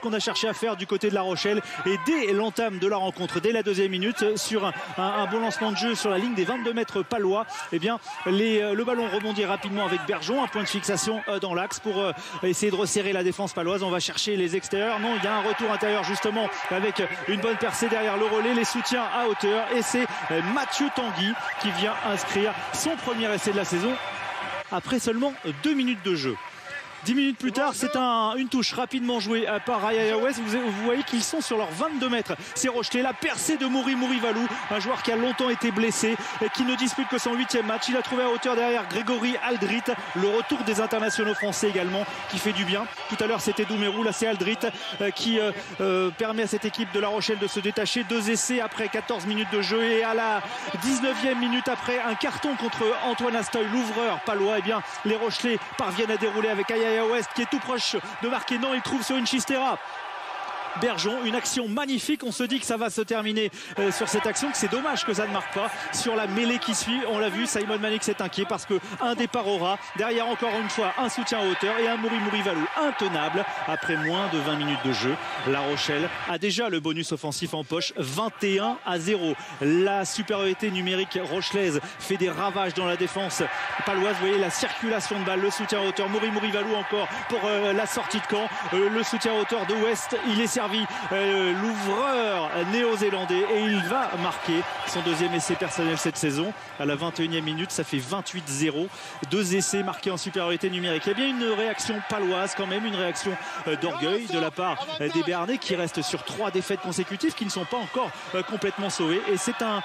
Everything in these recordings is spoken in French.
qu'on a cherché à faire du côté de La Rochelle, et dès l'entame de la rencontre, dès la deuxième minute, sur un bon lancement de jeu sur la ligne des 22 mètres palois, eh bien le ballon rebondit rapidement avec Bergeon, un point de fixation dans l'axe pour essayer de resserrer la défense paloise. On va chercher les extérieurs, non, il y a un retour intérieur justement avec une bonne percée derrière le relais, les soutiens à hauteur, et c'est Mathieu Tanguy qui vient inscrire son premier essai de la saison après seulement 2 minutes de jeu. 10 minutes plus tard, c'est une touche rapidement jouée par Ayaya West. Vous voyez qu'ils sont sur leurs 22 mètres. C'est Rochelet, la percée de Mouri Valou, un joueur qui a longtemps été blessé et qui ne dispute que son 8e match. Il a trouvé à hauteur derrière Grégory Aldrit, le retour des internationaux français également, qui fait du bien. Tout à l'heure, c'était Doumerou, là c'est Aldrit qui permet à cette équipe de La Rochelle de se détacher. 2 essais après 14 minutes de jeu, et à la 19e minute, après un carton contre Antoine Astoy, l'ouvreur palois, eh bien les Rochelais parviennent à dérouler avec Ayaya West qui est tout proche de marquer. Non, il trouve sur une Chistera Bergeon, une action magnifique. On se dit que ça va se terminer sur cette action, que c'est dommage que ça ne marque pas sur la mêlée qui suit. On l'a vu, Simon Manix est inquiet parce qu'un départ au rat, derrière encore une fois un soutien à hauteur et un Mouri Valou intenable après moins de 20 minutes de jeu. La Rochelle a déjà le bonus offensif en poche, 21-0. La supériorité numérique rochelaise fait des ravages dans la défense paloise. Vous voyez la circulation de balle, le soutien à hauteur, Mouri Valou encore pour la sortie de camp, le soutien à hauteur de West, il est servi l'ouvreur néo-zélandais, et il va marquer son 2e essai personnel cette saison à la 21e minute. Ça fait 28-0, 2 essais marqués en supériorité numérique. Il y a bien une réaction paloise quand même, une réaction d'orgueil de la part des Béarnais qui restent sur 3 défaites consécutives, qui ne sont pas encore complètement sauvés, et c'est un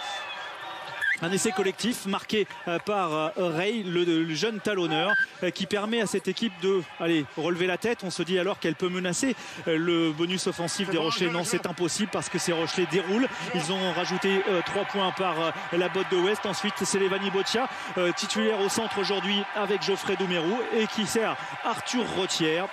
essai collectif marqué par Ray, le jeune talonneur, qui permet à cette équipe de relever la tête. On se dit alors qu'elle peut menacer le bonus offensif des Rochelais. Non, c'est impossible parce que ces Rochelais déroulent. Ils ont rajouté 3 points par la botte de West. Ensuite, c'est Levani Botia, titulaire au centre aujourd'hui avec Geoffrey Doumerou, et qui sert Arthur Rothière.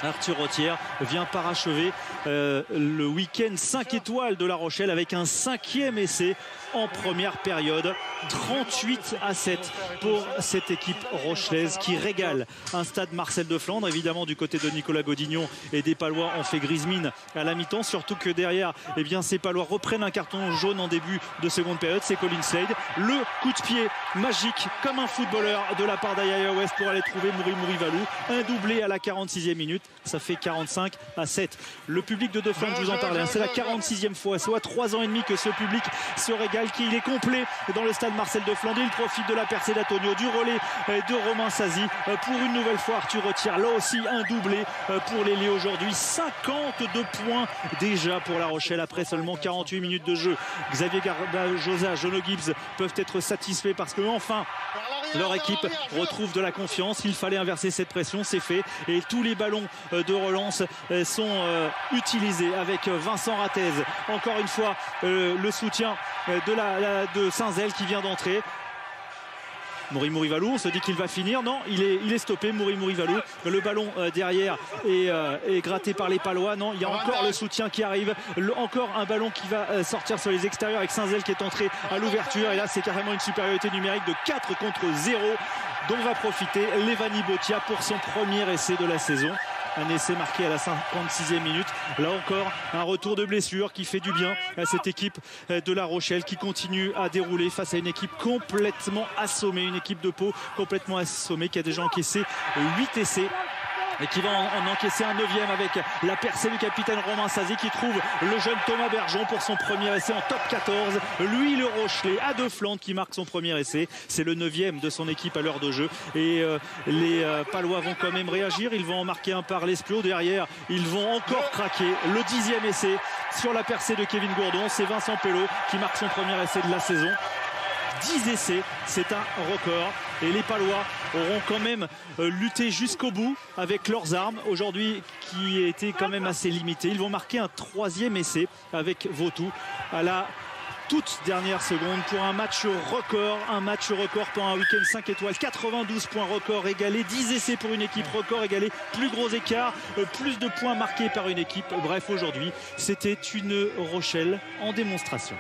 Arthur Rothière vient parachever le week-end 5 étoiles de La Rochelle avec un 5e essai en première période. 38-7 pour cette équipe rochelaise qui régale un stade Marcel de Flandre. Évidemment, du côté de Nicolas Godignon et des Palois, on fait grise mine à la mi-temps, surtout que derrière, eh bien, ces Palois reprennent un carton jaune en début de seconde période. C'est Colin Slade, le coup de pied magique comme un footballeur de la part d'Ayaya West pour aller trouver Mouri Valou. Un doublé à la 46e minute, ça fait 45-7. Le public de Flandre, je vous en parlais, c'est la 46e fois, soit 3 ans et demi que ce public se régale, qu'il est complet dans le stade Marcel de Flandre. Il profite de la percée d'Antonio, du relais de Romain Sazi pour une nouvelle fois Arthur Rothière. Là aussi un doublé pour l'ailier aujourd'hui. 52 points déjà pour La Rochelle après seulement 48 minutes de jeu. Xavier Garbajosa, Jono Gibbs peuvent être satisfaits parce que enfin leur équipe retrouve de la confiance. Il fallait inverser cette pression, c'est fait, et tous les ballons de relance sont utilisés avec Vincent Ratez. Encore une fois le soutien de Saint-Zel qui vient d'entrer. Mouri Valou, on se dit qu'il va finir. Non, il est stoppé, Mouri Valou. Le ballon derrière est gratté par les Palois. Non, il y a encore le soutien qui arrive. Encore un ballon qui va sortir sur les extérieurs avec Saint-Zel qui est entré à l'ouverture. Et là, c'est carrément une supériorité numérique de 4 contre 0 dont va profiter Levani Botia pour son premier essai de la saison. Un essai marqué à la 56e minute. Là encore, un retour de blessure qui fait du bien à cette équipe de La Rochelle qui continue à dérouler face à une équipe complètement assommée, une équipe de Pau complètement assommée qui a déjà encaissé 8 essais. Et qui va en encaisser un 9e avec la percée du capitaine Romain Sazi qui trouve le jeune Thomas Bergeon pour son premier essai en top 14. Lui, le Rochelais à De Flandre qui marque son premier essai. C'est le 9e de son équipe à l'heure de jeu. Et les Palois vont quand même réagir. Ils vont en marquer un par l'Espio. Derrière, ils vont encore craquer. Le 10e essai sur la percée de Kevin Gourdon. C'est Vincent Pelot qui marque son premier essai de la saison. 10 essais, c'est un record, et les Palois auront quand même lutté jusqu'au bout avec leurs armes aujourd'hui qui étaient quand même assez limitées. Ils vont marquer un 3e essai avec Vautou à la toute dernière seconde pour un match record pour un week-end 5 étoiles. 92 points record égalés, 10 essais pour une équipe record égalé, plus gros écart, plus de points marqués par une équipe. Bref, aujourd'hui c'était une Rochelle en démonstration.